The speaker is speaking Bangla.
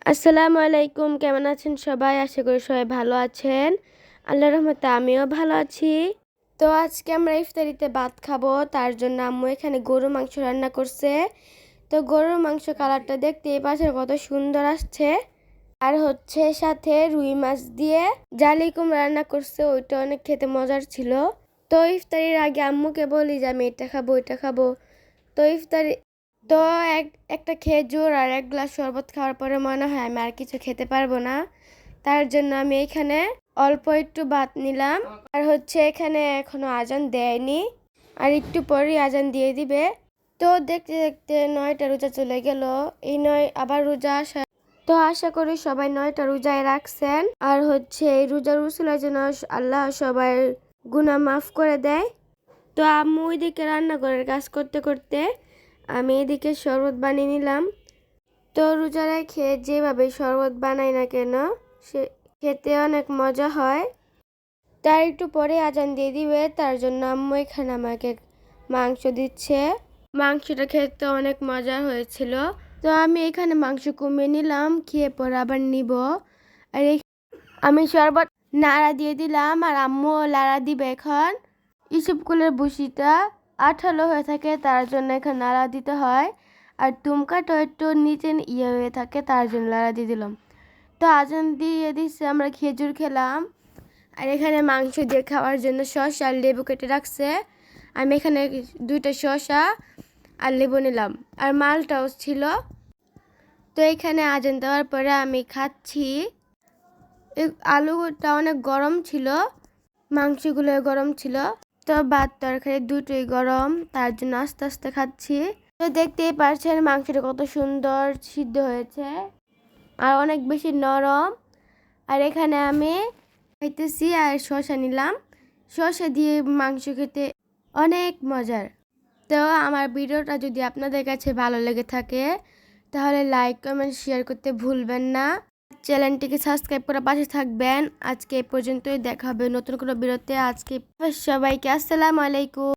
আসসালামু আলাইকুম, কেমন আছেন সবাই? আশা করি সবাই ভালো আছেন। আল্লাহর রহমতে আমিও ভালো আছি। তো আজকে আমরা ইফতারিতে ভাত খাবো, তার জন্য আম্মু এখানে গরু মাংস রান্না করছে। তো গরুর মাংস কালারটা দেখতে এই পাশে কত সুন্দর আসছে। আর হচ্ছে সাথে রুই মাছ দিয়ে জালি কুমড়া রান্না করছে, ওইটা অনেক খেতে মজার ছিল। তো ইফতারির আগে আম্মুকে বলি যে আমি এটা খাবো ওইটা খাবো। তো ইফতারি তো একটা খেজুর আর এক গ্লাস শরবত খাওয়ার পরে মনে হয় আমি আর কিছু খেতে পারবো না। তার জন্য আমি এখানে অল্প একটু ভাত নিলাম। আর হচ্ছে এখানে এখনো আজান দেয়নি, আর একটু পরেই আজান দিয়ে দিবে। তো দেখতে দেখতে 9টা রোজা চলে গেল। এই 9 আবার রোজা আসা। তো আশা করি সবাই 9টা রোজায় রাখছেন। আর হচ্ছে এই রোজার উসিলার জন্য আল্লাহ সবাই গুনাহ মাফ করে দেয়। তো আম্মু ওইদিকে রান্নাঘরের কাজ করতে করতে আমি এদিকে শরবত বানিয়ে নিলাম। তো রোজা রেখে যেভাবে শরবত বানাই না কেন, সে খেতে অনেক মজা হয়। তার একটু পরে আজান দিয়ে দিবে, তার জন্য আম্মু এখানে আমাকে মাংস দিচ্ছে। মাংসটা খেতে অনেক মজা হয়েছিল। তো আমি এখানে মাংস কমিয়ে নিলাম, খেয়ে পরে আবার নিব। আর আমি শরবত নাড়া দিয়ে দিলাম, আর আম্মু লাড়া দিবে এখন। ইসবগুলের ভুসিটা আঠালো হয়ে থাকে, তার জন্য এখানে নাড়া দিতে হয়। আর তুমকাটা একটু নিচে হয়ে থাকে, তার জন্য নাড়া দিয়ে দিলাম। তো আজান দিয়ে দিচ্ছে, আমরা খেজুর খেলাম। আর এখানে মাংস দিয়ে খাওয়ার জন্য শসা আর লেবু কেটে রাখছে। আমি এখানে 2টা শসা আর লেবু নিলাম, আর মালটাও ছিল। তো এখানে আজান দেওয়ার পরে আমি খাচ্ছি। আলুটা অনেক গরম ছিল, মাংসগুলো গরম ছিল। তো ভাত তরকারি দুটোই গরম, তার জন্য আস্তে আস্তে খাচ্ছি। তো দেখতেই পারছেন মাংসটা কত সুন্দর সিদ্ধ হয়েছে, আর অনেক বেশি নরম। আর এখানে আমি খাইতেছি আর শসা নিলাম। শসা দিয়ে মাংস খেতে অনেক মজার। তো আমার ভিডিওটা যদি আপনাদের কাছে ভালো লেগে থাকে তাহলে লাইক কমেন্ট শেয়ার করতে ভুলবেন না। চ্যানেলটিকে সাবস্ক্রাইব করে পাশে থাকবেন। আজকে এই পর্যন্তই, দেখা হবে নতুন কোনো ভিডিওতে। আজকে সবাইকে আসসালামু আলাইকুম।